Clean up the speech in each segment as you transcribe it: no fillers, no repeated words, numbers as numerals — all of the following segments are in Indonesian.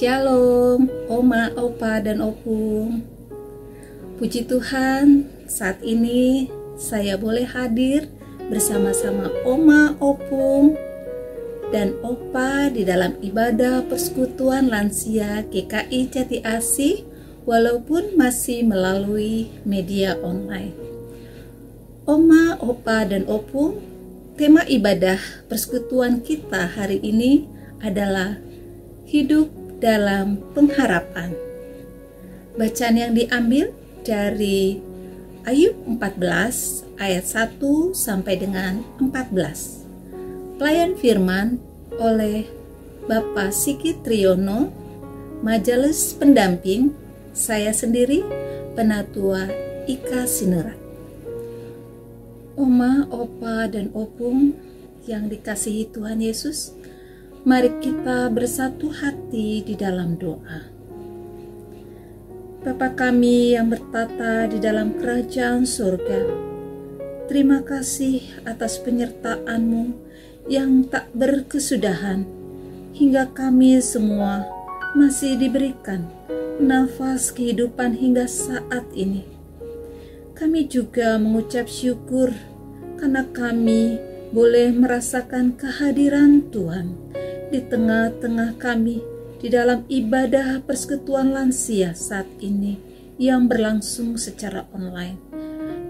Shalom, Oma, Opa, dan Opung. Puji Tuhan, saat ini saya boleh hadir bersama-sama Oma, Opung, dan Opa di dalam ibadah persekutuan lansia GKI Jati Asih, walaupun masih melalui media online. Oma, Opa, dan Opung, tema ibadah persekutuan kita hari ini adalah hidup dalam pengharapan. Bacaan yang diambil dari Ayub 14 ayat 1 sampai dengan 14. Pelayan firman oleh Bapak Sigit Triyono, Majelis Pendamping, saya sendiri Penatua Ika Sinerat. Oma, Opa, dan Opung yang dikasihi Tuhan Yesus, mari kita bersatu hati di dalam doa. Bapa kami yang bertata di dalam kerajaan surga, terima kasih atas penyertaan-Mu yang tak berkesudahan, hingga kami semua masih diberikan nafas kehidupan hingga saat ini. Kami juga mengucap syukur karena kami boleh merasakan kehadiran Tuhan di tengah-tengah kami di dalam ibadah persekutuan lansia saat ini yang berlangsung secara online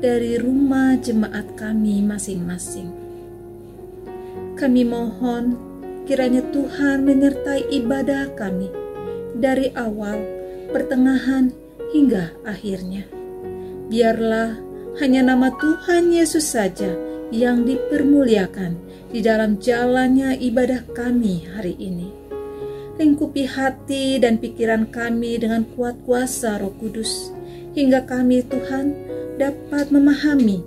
dari rumah jemaat kami masing-masing. Kami mohon kiranya Tuhan menyertai ibadah kami dari awal, pertengahan, hingga akhirnya. Biarlah hanya nama Tuhan Yesus saja yang dipermuliakan di dalam jalannya ibadah kami hari ini. Lingkupi hati dan pikiran kami dengan kuat kuasa Roh Kudus, hingga kami Tuhan dapat memahami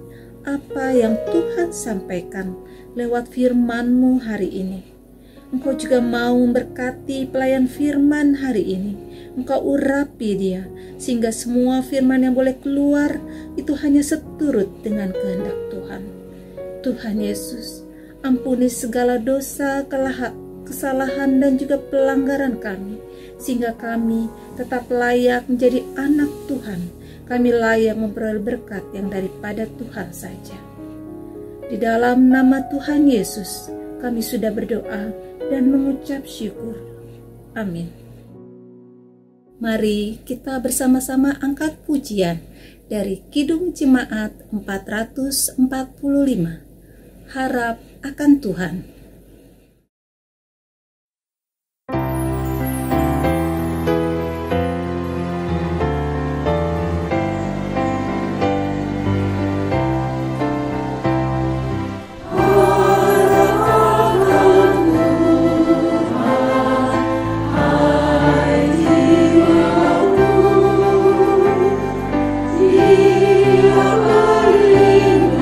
apa yang Tuhan sampaikan lewat firman-Mu hari ini. Engkau juga mau memberkati pelayan firman hari ini. Engkau urapi dia, sehingga semua firman yang boleh keluar itu hanya seturut dengan kehendak Tuhan. Tuhan Yesus, ampuni segala dosa, kesalahan, dan juga pelanggaran kami, sehingga kami tetap layak menjadi anak Tuhan. Kami layak memperoleh berkat yang daripada Tuhan saja. Di dalam nama Tuhan Yesus, kami sudah berdoa dan mengucap syukur. Amin. Mari kita bersama-sama angkat pujian dari Kidung Jemaat 445. Harap akan Tuhan. Dia berlindung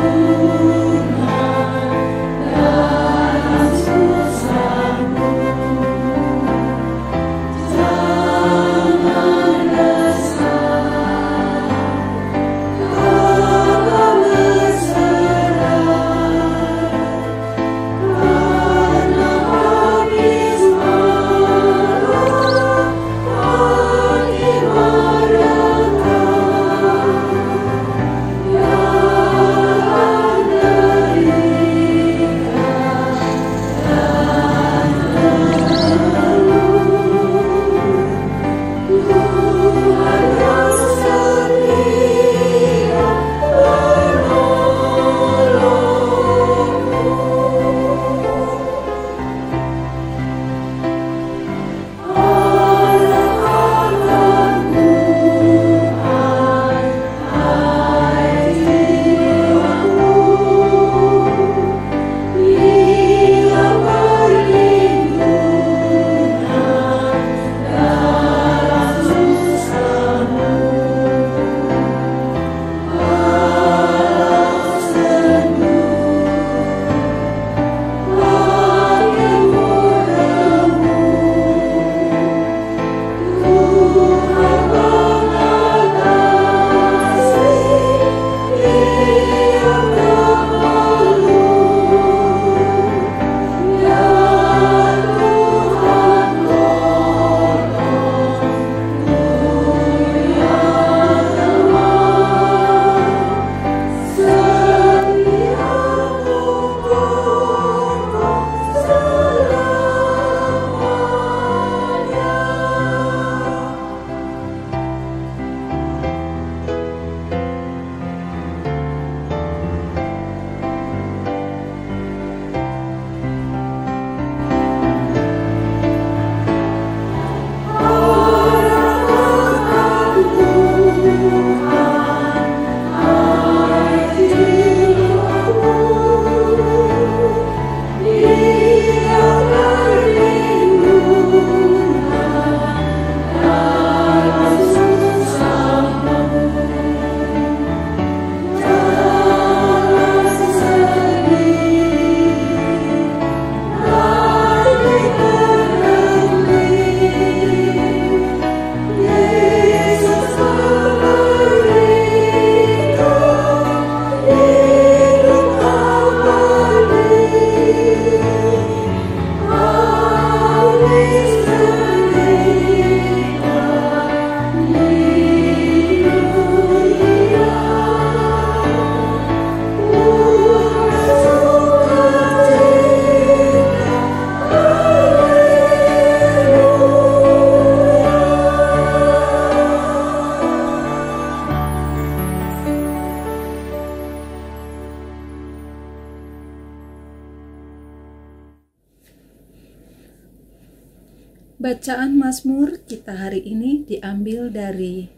Bacaan Mazmur kita hari ini diambil dari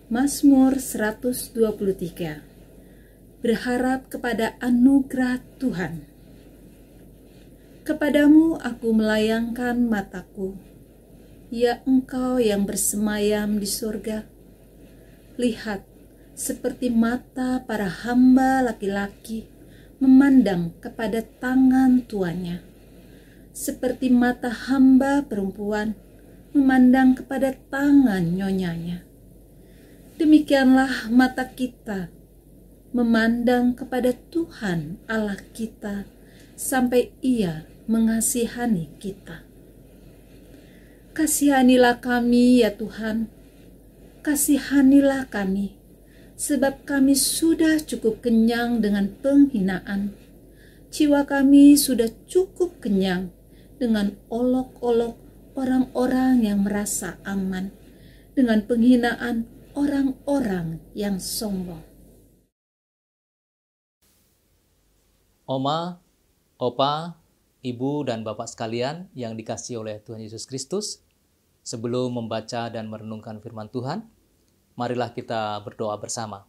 Mazmur 123. Berharap kepada anugerah Tuhan. Kepadamu aku melayangkan mataku, ya Engkau yang bersemayam di surga. Lihat, seperti mata para hamba laki-laki memandang kepada tangan tuannya, seperti mata hamba perempuan memandang kepada tangan nyonyanya. Demikianlah mata kita memandang kepada Tuhan Allah kita sampai Ia mengasihani kita. Kasihanilah kami ya Tuhan, kasihanilah kami, sebab kami sudah cukup kenyang dengan penghinaan. Jiwa kami sudah cukup kenyang dengan olok-olok orang-orang yang merasa aman, dengan penghinaan orang-orang yang sombong. Oma, Opa, Ibu, dan Bapak sekalian yang dikasihi oleh Tuhan Yesus Kristus, sebelum membaca dan merenungkan firman Tuhan, marilah kita berdoa bersama.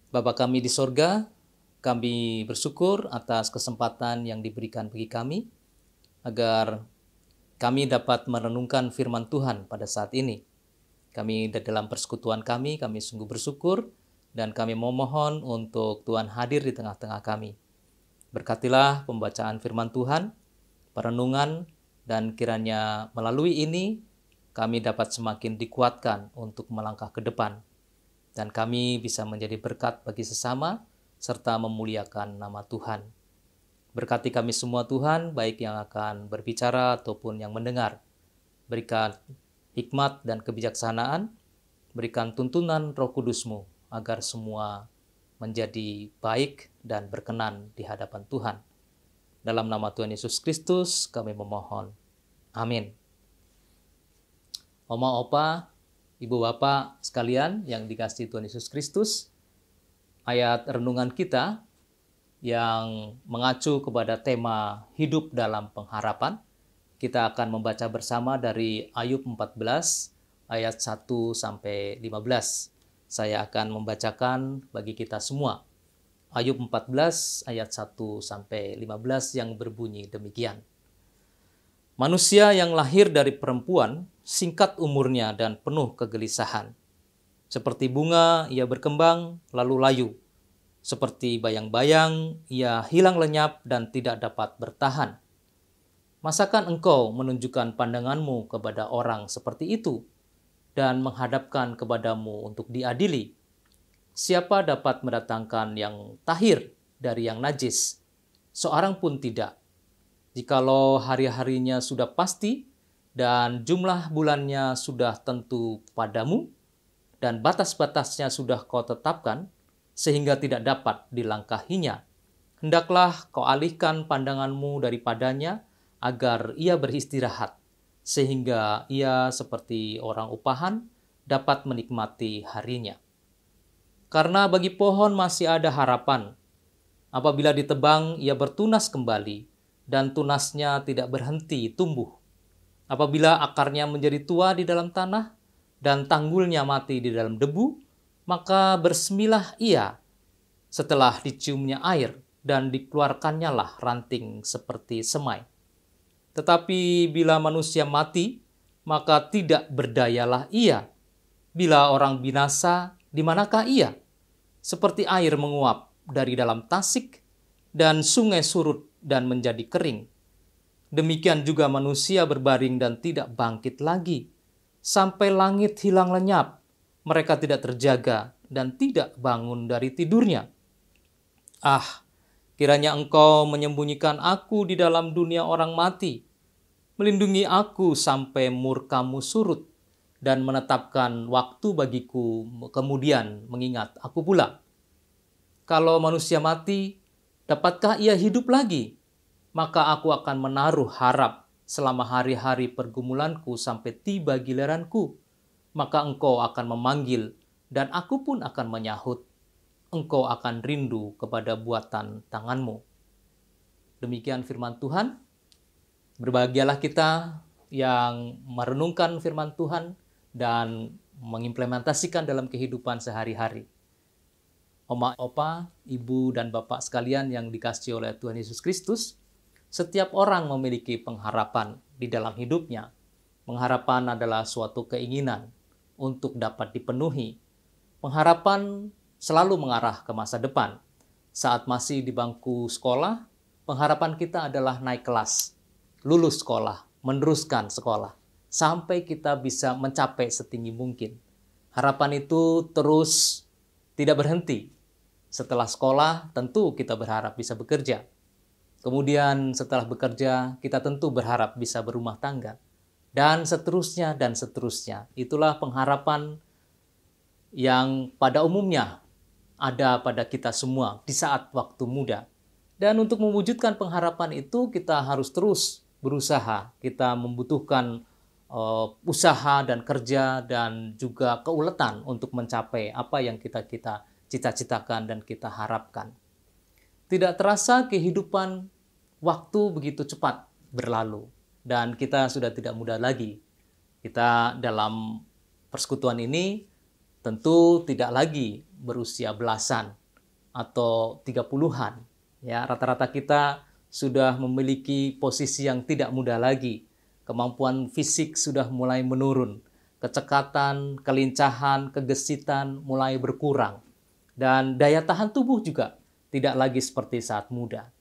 Bapa kami di sorga, kami bersyukur atas kesempatan yang diberikan bagi kami, agar kami dapat merenungkan firman Tuhan pada saat ini. Kami dalam persekutuan kami sungguh bersyukur, dan kami memohon untuk Tuhan hadir di tengah-tengah kami. Berkatilah pembacaan firman Tuhan, perenungan, dan kiranya melalui ini kami dapat semakin dikuatkan untuk melangkah ke depan. Dan kami bisa menjadi berkat bagi sesama, serta memuliakan nama Tuhan. Berkati kami semua Tuhan, baik yang akan berbicara ataupun yang mendengar. Berikan hikmat dan kebijaksanaan, berikan tuntunan Roh Kudus-Mu, agar semua menjadi baik dan berkenan di hadapan Tuhan. Dalam nama Tuhan Yesus Kristus kami memohon. Amin. Oma, Opa, Ibu, Bapak sekalian yang dikasihi Tuhan Yesus Kristus, ayat renungan kita yang mengacu kepada tema hidup dalam pengharapan, kita akan membaca bersama dari Ayub 14 ayat 1 sampai 15. Saya akan membacakan bagi kita semua. Ayub 14 ayat 1 sampai 15 yang berbunyi demikian. Manusia yang lahir dari perempuan singkat umurnya dan penuh kegelisahan. Seperti bunga ia berkembang lalu layu. Seperti bayang-bayang ia hilang lenyap dan tidak dapat bertahan. Masakan engkau menunjukkan pandanganmu kepada orang seperti itu dan menghadapkan kepadamu untuk diadili? Siapa dapat mendatangkan yang tahir dari yang najis? Seorang pun tidak. Jikalau hari-harinya sudah pasti dan jumlah bulannya sudah tentu padamu dan batas-batasnya sudah kau tetapkan sehingga tidak dapat dilangkahinya, hendaklah kau alihkan pandanganmu daripadanya agar ia beristirahat, sehingga ia seperti orang upahan dapat menikmati harinya. Karena bagi pohon masih ada harapan. Apabila ditebang, ia bertunas kembali, dan tunasnya tidak berhenti tumbuh. Apabila akarnya menjadi tua di dalam tanah, dan tanggulnya mati di dalam debu, maka bersemilah ia setelah diciumnya air, dan dikeluarkannya lah ranting seperti semai. Tetapi bila manusia mati, maka tidak berdayalah ia. Bila orang binasa, di manakah ia? Seperti air menguap dari dalam tasik, dan sungai surut dan menjadi kering. Demikian juga manusia berbaring dan tidak bangkit lagi. Sampai langit hilang lenyap, mereka tidak terjaga dan tidak bangun dari tidurnya. Ah, kiranya engkau menyembunyikan aku di dalam dunia orang mati, melindungi aku sampai murkamu surut, dan menetapkan waktu bagiku kemudian mengingat aku pula. Kalau manusia mati, dapatkah ia hidup lagi? Maka aku akan menaruh harap selama hari-hari pergumulanku sampai tiba giliranku. Maka engkau akan memanggil, dan aku pun akan menyahut. Engkau akan rindu kepada buatan tanganmu. Demikian firman Tuhan. Berbahagialah kita yang merenungkan firman Tuhan dan mengimplementasikan dalam kehidupan sehari-hari. Oma, opa, ibu, dan bapak sekalian yang dikasihi oleh Tuhan Yesus Kristus, setiap orang memiliki pengharapan di dalam hidupnya. Pengharapan adalah suatu keinginan untuk dapat dipenuhi. Pengharapan selalu mengarah ke masa depan. Saat masih di bangku sekolah, pengharapan kita adalah naik kelas, lulus sekolah, meneruskan sekolah, sampai kita bisa mencapai setinggi mungkin. Harapan itu terus tidak berhenti. Setelah sekolah, tentu kita berharap bisa bekerja. Kemudian setelah bekerja, kita tentu berharap bisa berumah tangga. Dan seterusnya, dan seterusnya. Itulah pengharapan yang pada umumnya ada pada kita semua di saat waktu muda. Dan untuk mewujudkan pengharapan itu, kita harus terus berusaha. Kita membutuhkan usaha dan kerja dan juga keuletan untuk mencapai apa yang kita cita-citakan dan kita harapkan. Tidak terasa kehidupan waktu begitu cepat berlalu dan kita sudah tidak muda lagi. Kita dalam persekutuan ini tentu tidak lagi berusia belasan atau 30-an. Ya, rata-rata kita sudah memiliki posisi yang tidak muda lagi. Kemampuan fisik sudah mulai menurun. Kecekatan, kelincahan, kegesitan mulai berkurang. Dan daya tahan tubuh juga tidak lagi seperti saat muda.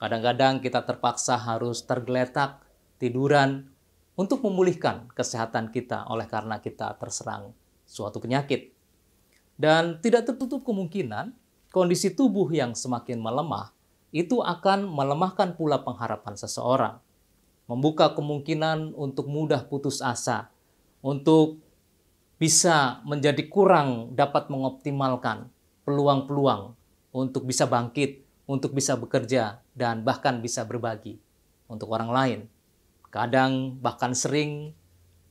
Kadang-kadang kita terpaksa harus tergeletak, tiduran, untuk memulihkan kesehatan kita oleh karena kita terserang suatu penyakit. Dan tidak tertutup kemungkinan kondisi tubuh yang semakin melemah itu akan melemahkan pula pengharapan seseorang. Membuka kemungkinan untuk mudah putus asa, untuk bisa menjadi kurang dapat mengoptimalkan peluang-peluang untuk bisa bangkit, untuk bisa bekerja, dan bahkan bisa berbagi untuk orang lain. Kadang bahkan sering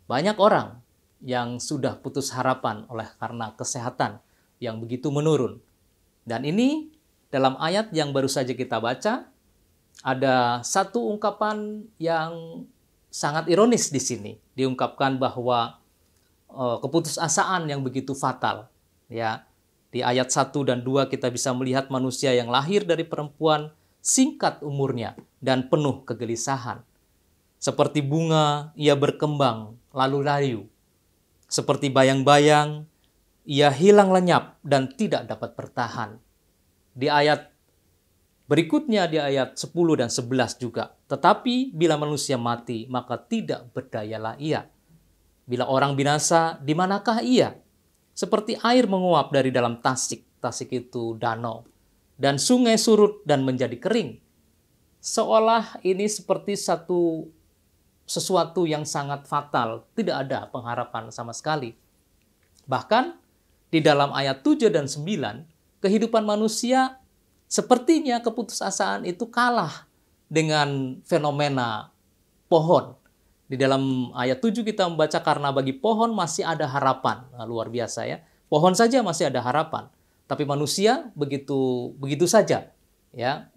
banyak orang yang sudah putus harapan oleh karena kesehatan yang begitu menurun. Dan ini dalam ayat yang baru saja kita baca, ada satu ungkapan yang sangat ironis di sini. Diungkapkan bahwa keputusasaan yang begitu fatal. Ya, di ayat 1 dan 2 kita bisa melihat manusia yang lahir dari perempuan singkat umurnya dan penuh kegelisahan. Seperti bunga, ia berkembang lalu layu. Seperti bayang-bayang, ia hilang lenyap dan tidak dapat bertahan. Di ayat berikutnya, di ayat 10 dan 11 juga. Tetapi bila manusia mati, maka tidak berdayalah ia. Bila orang binasa, di manakah ia? Seperti air menguap dari dalam tasik. Tasik itu danau. Dan sungai surut dan menjadi kering. Seolah ini seperti sesuatu yang sangat fatal. Tidak ada pengharapan sama sekali. Bahkan di dalam ayat 7 dan 9, kehidupan manusia sepertinya keputusasaan itu kalah dengan fenomena pohon. Di dalam ayat 7 kita membaca karena bagi pohon masih ada harapan. Nah, luar biasa ya. Pohon saja masih ada harapan. Tapi manusia begitu saja. Ya,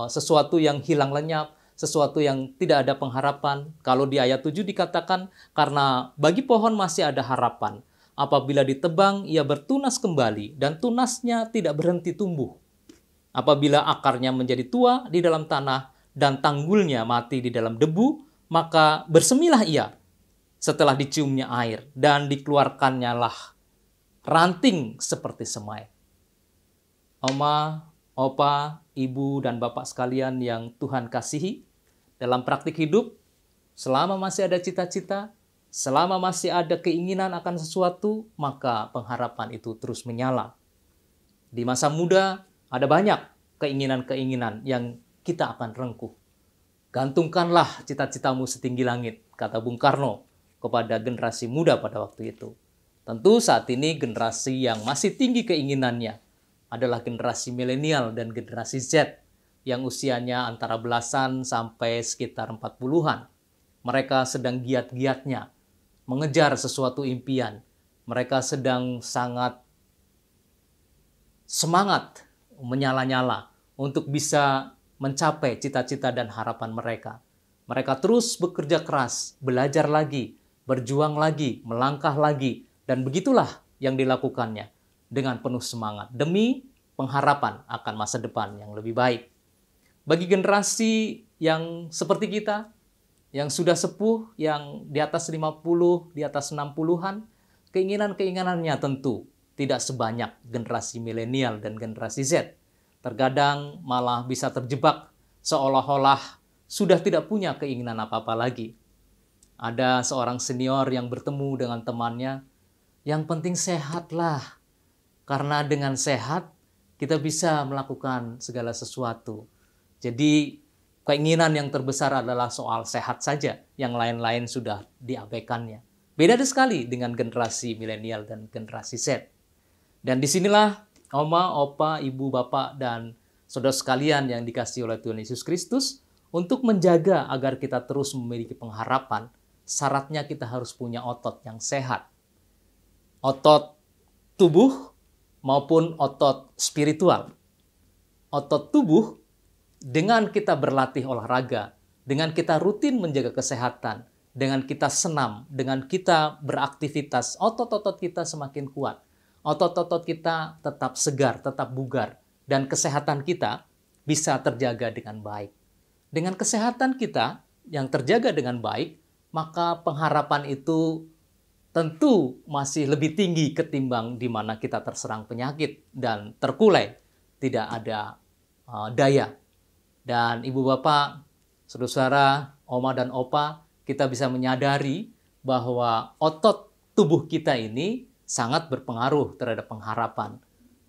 sesuatu yang hilang lenyap, sesuatu yang tidak ada pengharapan. Kalau di ayat 7 dikatakan karena bagi pohon masih ada harapan. Apabila ditebang, ia bertunas kembali dan tunasnya tidak berhenti tumbuh. Apabila akarnya menjadi tua di dalam tanah dan tanggulnya mati di dalam debu, maka bersemilah ia setelah diciumnya air dan dikeluarkannya lah ranting seperti semai. Oma, opa, ibu, dan bapak sekalian yang Tuhan kasihi, dalam praktik hidup, selama masih ada cita-cita, selama masih ada keinginan akan sesuatu, maka pengharapan itu terus menyala. Di masa muda, ada banyak keinginan-keinginan yang kita akan rengkuh. Gantungkanlah cita-citamu setinggi langit, kata Bung Karno kepada generasi muda pada waktu itu. Tentu saat ini generasi yang masih tinggi keinginannya adalah generasi milenial dan generasi Z yang usianya antara belasan sampai sekitar 40-an. Mereka sedang giat-giatnya mengejar sesuatu impian. Mereka sedang sangat semangat, menyala-nyala untuk bisa mencapai cita-cita dan harapan mereka. Mereka terus bekerja keras, belajar lagi, berjuang lagi, melangkah lagi, dan begitulah yang dilakukannya dengan penuh semangat demi pengharapan akan masa depan yang lebih baik. Bagi generasi yang seperti kita, yang sudah sepuh, yang di atas 50, di atas 60-an, keinginan-keinginannya tentu tidak sebanyak generasi milenial dan generasi Z. Terkadang malah bisa terjebak seolah-olah sudah tidak punya keinginan apa-apa lagi. Ada seorang senior yang bertemu dengan temannya, yang penting sehatlah. Karena dengan sehat, kita bisa melakukan segala sesuatu. Jadi keinginan yang terbesar adalah soal sehat saja, yang lain-lain sudah diabaikannya. Beda sekali dengan generasi milenial dan generasi Z. Dan disinilah Oma, Opa, Ibu, Bapak, dan saudara sekalian yang dikasihi oleh Tuhan Yesus Kristus, untuk menjaga agar kita terus memiliki pengharapan, syaratnya kita harus punya otot yang sehat. Otot tubuh maupun otot spiritual. Otot tubuh, dengan kita berlatih olahraga, dengan kita rutin menjaga kesehatan, dengan kita senam, dengan kita beraktivitas, otot-otot kita semakin kuat. Otot-otot kita tetap segar, tetap bugar, dan kesehatan kita bisa terjaga dengan baik. Dengan kesehatan kita yang terjaga dengan baik, maka pengharapan itu tentu masih lebih tinggi ketimbang di mana kita terserang penyakit dan terkulai, tidak ada daya. Dan Ibu Bapak, saudara-saudara, Oma dan Opa, kita bisa menyadari bahwa otot tubuh kita ini sangat berpengaruh terhadap pengharapan.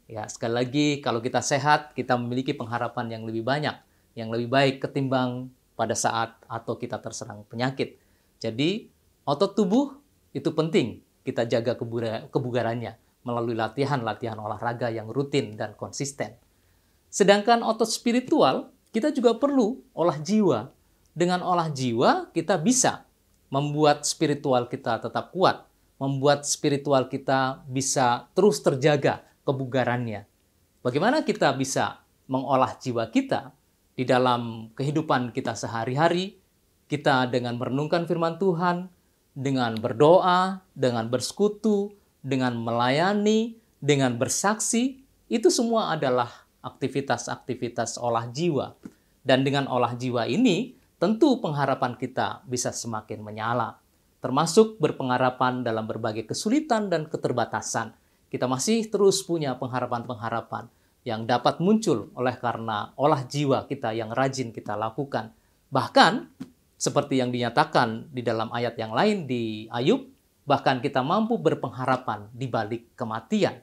Ya, sekali lagi, kalau kita sehat, kita memiliki pengharapan yang lebih banyak, yang lebih baik ketimbang pada saat atau kita terserang penyakit. Jadi, otot tubuh itu penting kita jaga kebugarannya melalui latihan-latihan olahraga yang rutin dan konsisten. Sedangkan otot spiritual, kita juga perlu olah jiwa. Dengan olah jiwa, kita bisa membuat spiritual kita tetap kuat, membuat spiritual kita bisa terus terjaga kebugarannya. Bagaimana kita bisa mengolah jiwa kita di dalam kehidupan kita sehari-hari? Kita dengan merenungkan firman Tuhan, dengan berdoa, dengan bersekutu, dengan melayani, dengan bersaksi, itu semua adalah aktivitas-aktivitas olah jiwa. Dan dengan olah jiwa ini, tentu pengharapan kita bisa semakin menyala. Termasuk berpengharapan dalam berbagai kesulitan dan keterbatasan. Kita masih terus punya pengharapan-pengharapan yang dapat muncul oleh karena olah jiwa kita yang rajin kita lakukan. Bahkan, seperti yang dinyatakan di dalam ayat yang lain di Ayub, bahkan kita mampu berpengharapan di balik kematian.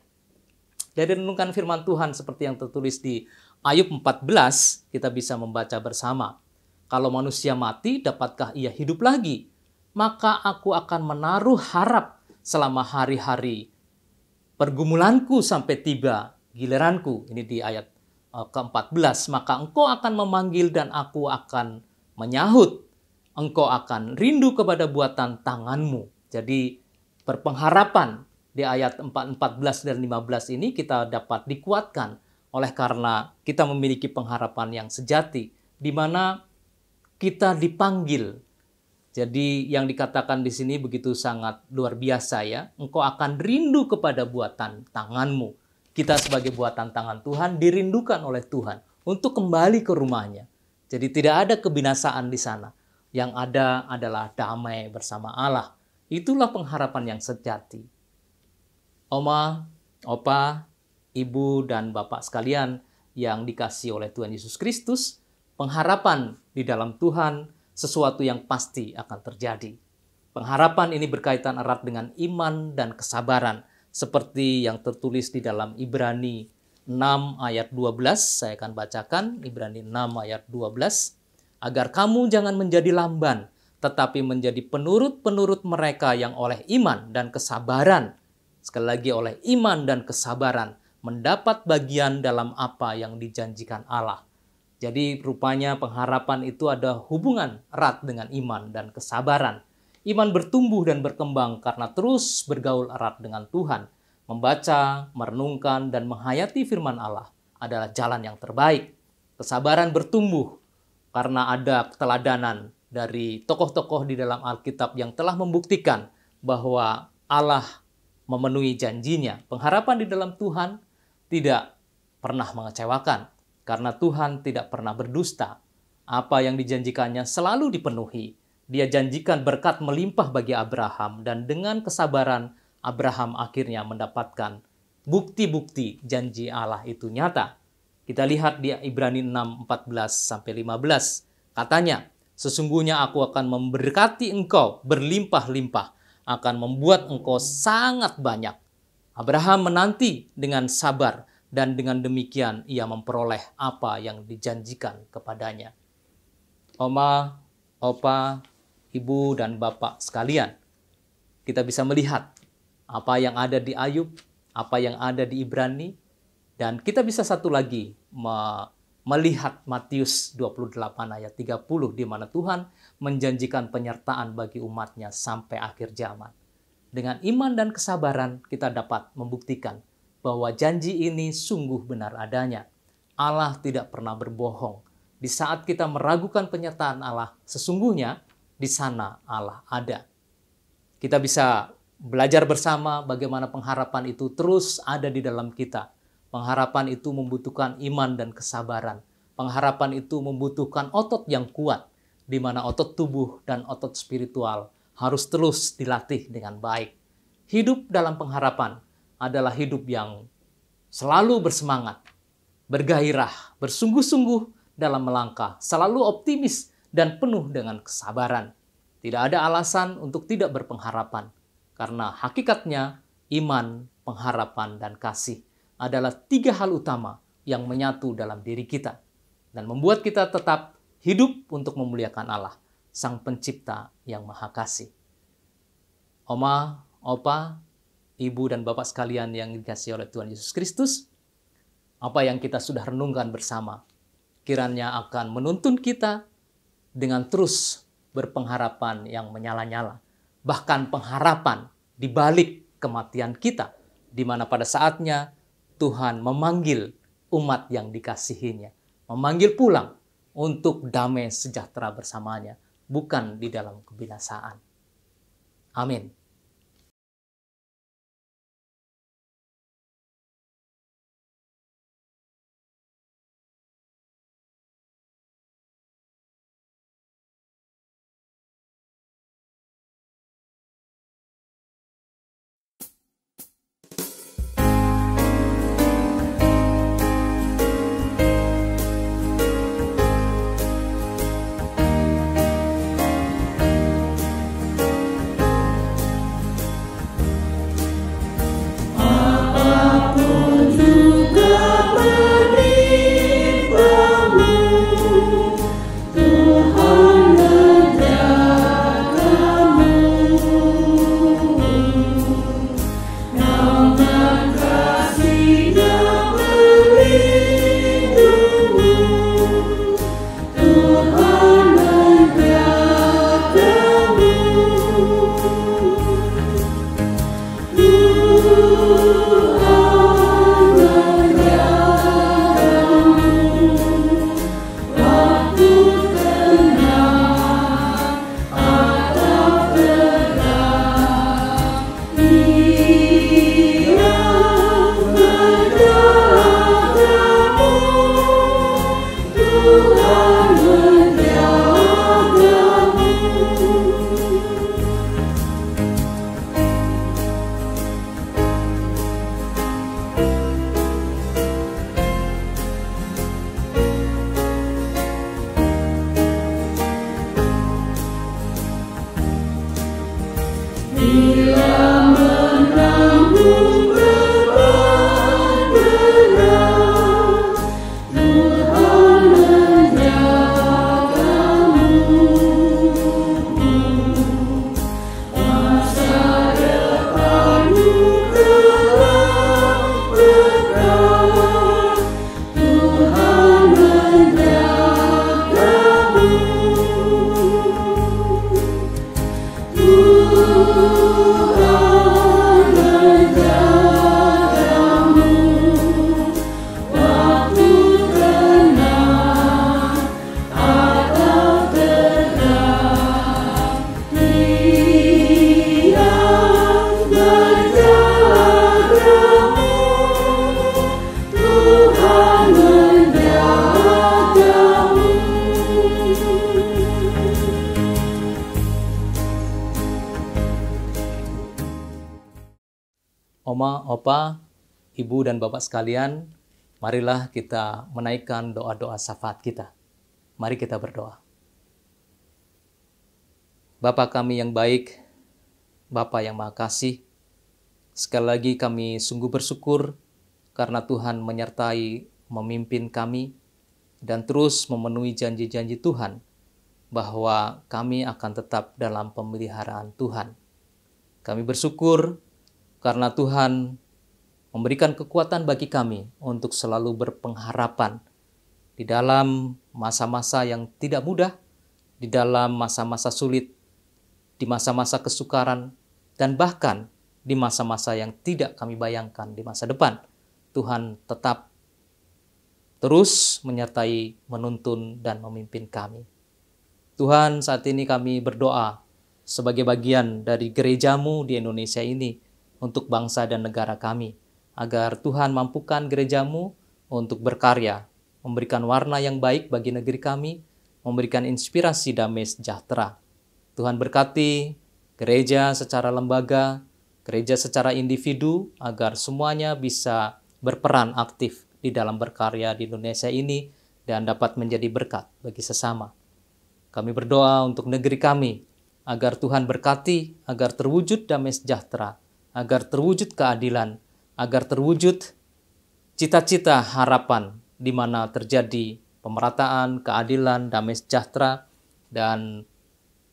Dari renungkan firman Tuhan seperti yang tertulis di Ayub 14, kita bisa membaca bersama. Kalau manusia mati, dapatkah ia hidup lagi? Maka aku akan menaruh harap selama hari-hari pergumulanku sampai tiba giliranku. Ini di ayat ke-14. Maka engkau akan memanggil dan aku akan menyahut. Engkau akan rindu kepada buatan tanganmu. Jadi berpengharapan di ayat 14 dan 15 ini kita dapat dikuatkan oleh karena kita memiliki pengharapan yang sejati, di mana kita dipanggil. Jadi yang dikatakan di sini begitu sangat luar biasa ya. Engkau akan rindu kepada buatan tanganmu. Kita sebagai buatan tangan Tuhan dirindukan oleh Tuhan untuk kembali ke rumahnya. Jadi tidak ada kebinasaan di sana. Yang ada adalah damai bersama Allah. Itulah pengharapan yang sejati. Oma, Opa, Ibu, dan Bapak sekalian yang dikasihi oleh Tuhan Yesus Kristus, pengharapan di dalam Tuhan sesuatu yang pasti akan terjadi. Pengharapan ini berkaitan erat dengan iman dan kesabaran, seperti yang tertulis di dalam Ibrani 6 ayat 12. Saya akan bacakan Ibrani 6 ayat 12. Agar kamu jangan menjadi lamban, tetapi menjadi penurut-penurut mereka yang oleh iman dan kesabaran. Sekali lagi, oleh iman dan kesabaran mendapat bagian dalam apa yang dijanjikan Allah. Jadi rupanya pengharapan itu ada hubungan erat dengan iman dan kesabaran. Iman bertumbuh dan berkembang karena terus bergaul erat dengan Tuhan. Membaca, merenungkan, dan menghayati firman Allah adalah jalan yang terbaik. Kesabaran bertumbuh karena ada keteladanan dari tokoh-tokoh di dalam Alkitab yang telah membuktikan bahwa Allah memenuhi janjinya. Pengharapan di dalam Tuhan tidak pernah mengecewakan, karena Tuhan tidak pernah berdusta. Apa yang dijanjikannya selalu dipenuhi. Dia janjikan berkat melimpah bagi Abraham, dan dengan kesabaran Abraham akhirnya mendapatkan bukti-bukti janji Allah itu nyata. Kita lihat di Ibrani 6:14-15. Katanya, sesungguhnya aku akan memberkati engkau berlimpah-limpah, akan membuat engkau sangat banyak. Abraham menanti dengan sabar, dan dengan demikian ia memperoleh apa yang dijanjikan kepadanya. Oma, opa, ibu, dan bapak sekalian, kita bisa melihat apa yang ada di Ayub, apa yang ada di Ibrani, dan kita bisa satu lagi melihat Matius 28 ayat 30 di mana Tuhan menjanjikan penyertaan bagi umatnya sampai akhir zaman. Dengan iman dan kesabaran kita dapat membuktikan bahwa janji ini sungguh benar adanya. Allah tidak pernah berbohong. Di saat kita meragukan penyertaan Allah, sesungguhnya di sana Allah ada. Kita bisa belajar bersama bagaimana pengharapan itu terus ada di dalam kita. Pengharapan itu membutuhkan iman dan kesabaran. Pengharapan itu membutuhkan otot yang kuat, di mana otot tubuh dan otot spiritual harus terus dilatih dengan baik. Hidup dalam pengharapan adalah hidup yang selalu bersemangat, bergairah, bersungguh-sungguh dalam melangkah, selalu optimis dan penuh dengan kesabaran. Tidak ada alasan untuk tidak berpengharapan, karena hakikatnya iman, pengharapan, dan kasih adalah 3 hal utama yang menyatu dalam diri kita dan membuat kita tetap hidup untuk memuliakan Allah, Sang Pencipta yang Maha Kasih. Oma, opa, ibu, dan bapak sekalian yang dikasihi oleh Tuhan Yesus Kristus, apa yang kita sudah renungkan bersama kiranya akan menuntun kita dengan terus berpengharapan yang menyala-nyala, bahkan pengharapan di balik kematian kita, di mana pada saatnya Tuhan memanggil umat yang dikasihinya, memanggil pulang untuk damai sejahtera bersamanya, bukan di dalam kebinasaan. Amin. Oma, Opa, Ibu dan Bapak sekalian, marilah kita menaikkan doa-doa syafaat kita. Mari kita berdoa. Bapa kami yang baik, Bapa yang Maha Kasih, sekali lagi kami sungguh bersyukur karena Tuhan menyertai, memimpin kami, dan terus memenuhi janji-janji Tuhan bahwa kami akan tetap dalam pemeliharaan Tuhan. Kami bersyukur karena Tuhan memberikan kekuatan bagi kami untuk selalu berpengharapan di dalam masa-masa yang tidak mudah, di dalam masa-masa sulit, di masa-masa kesukaran, dan bahkan di masa-masa yang tidak kami bayangkan di masa depan. Tuhan tetap terus menyertai, menuntun, dan memimpin kami. Tuhan, saat ini kami berdoa sebagai bagian dari gereja-Mu di Indonesia ini untuk bangsa dan negara kami, agar Tuhan mampukan gereja-Mu untuk berkarya, memberikan warna yang baik bagi negeri kami, memberikan inspirasi damai sejahtera. Tuhan berkati gereja secara lembaga, gereja secara individu, agar semuanya bisa berperan aktif di dalam berkarya di Indonesia ini dan dapat menjadi berkat bagi sesama. Kami berdoa untuk negeri kami, agar Tuhan berkati, agar terwujud damai sejahtera, agar terwujud keadilan, agar terwujud cita-cita harapan di mana terjadi pemerataan, keadilan, damai sejahtera, dan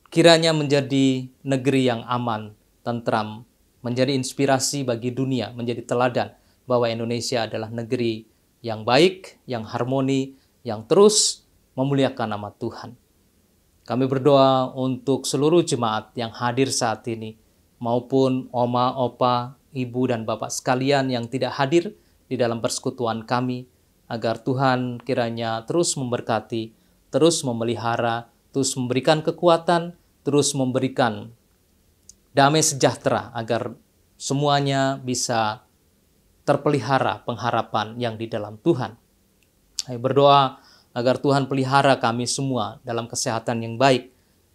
kiranya menjadi negeri yang aman, tentram, menjadi inspirasi bagi dunia, menjadi teladan bahwa Indonesia adalah negeri yang baik, yang harmoni, yang terus memuliakan nama Tuhan. Kami berdoa untuk seluruh jemaat yang hadir saat ini, maupun Oma, Opa, Ibu, dan Bapak sekalian yang tidak hadir di dalam persekutuan kami, agar Tuhan kiranya terus memberkati, terus memelihara, terus memberikan kekuatan, terus memberikan damai sejahtera, agar semuanya bisa terpelihara pengharapan yang di dalam Tuhan. Saya berdoa agar Tuhan pelihara kami semua dalam kesehatan yang baik,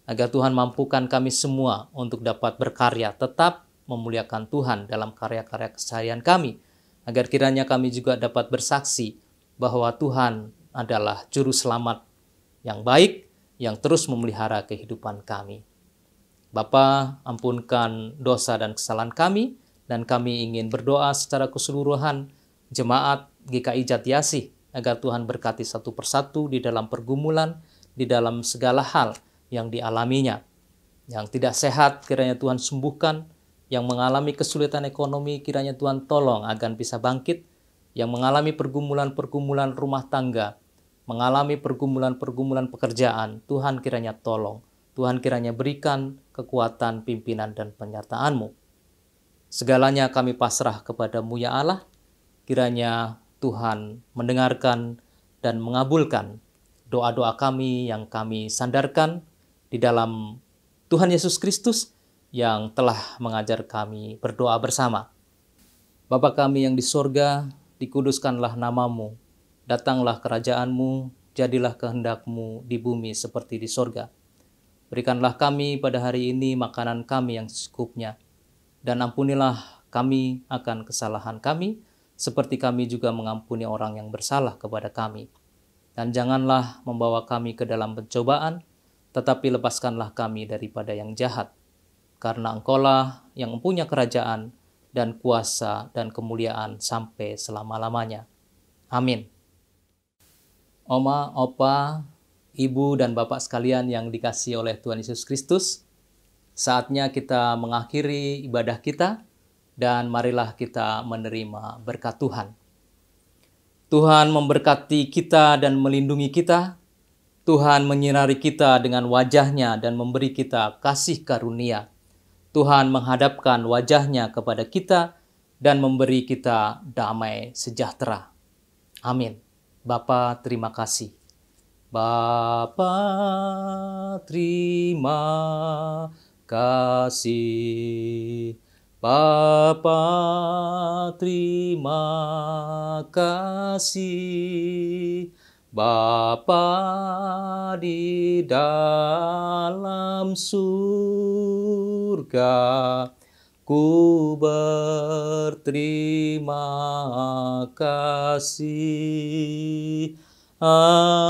agar Tuhan mampukan kami semua untuk dapat berkarya, tetap memuliakan Tuhan dalam karya-karya keseharian kami, agar kiranya kami juga dapat bersaksi bahwa Tuhan adalah juru selamat yang baik, yang terus memelihara kehidupan kami. Bapa, ampunkan dosa dan kesalahan kami, dan kami ingin berdoa secara keseluruhan jemaat GKI Jatiasih, agar Tuhan berkati satu persatu di dalam pergumulan, di dalam segala hal yang dialaminya. Yang tidak sehat kiranya Tuhan sembuhkan, yang mengalami kesulitan ekonomi kiranya Tuhan tolong agar bisa bangkit, yang mengalami pergumulan-pergumulan rumah tangga, mengalami pergumulan-pergumulan pekerjaan, Tuhan kiranya tolong. Tuhan kiranya berikan kekuatan, pimpinan, dan penyertaan-Mu. Segalanya kami pasrah kepada-Mu ya Allah, kiranya Tuhan mendengarkan dan mengabulkan doa-doa kami yang kami sandarkan di dalam Tuhan Yesus Kristus yang telah mengajar kami berdoa bersama. Bapa kami yang di sorga, dikuduskanlah nama-Mu, datanglah kerajaan-Mu, jadilah kehendak-Mu di bumi seperti di sorga. Berikanlah kami pada hari ini makanan kami yang secukupnya, dan ampunilah kami akan kesalahan kami, seperti kami juga mengampuni orang yang bersalah kepada kami. Dan janganlah membawa kami ke dalam pencobaan, tetapi lepaskanlah kami daripada yang jahat. Karena Engkaulah yang mempunyai kerajaan dan kuasa dan kemuliaan sampai selama-lamanya. Amin. Oma, Opa, Ibu, dan Bapak sekalian yang dikasihi oleh Tuhan Yesus Kristus, saatnya kita mengakhiri ibadah kita, dan marilah kita menerima berkat Tuhan. Tuhan memberkati kita dan melindungi kita. Tuhan menyinari kita dengan wajah-Nya dan memberi kita kasih karunia. Tuhan menghadapkan wajah-Nya kepada kita dan memberi kita damai sejahtera. Amin. Bapa, terima kasih. Bapa, terima kasih. Bapa, terima kasih. Bapa di dalam surga, Ku berterima kasih. Amin.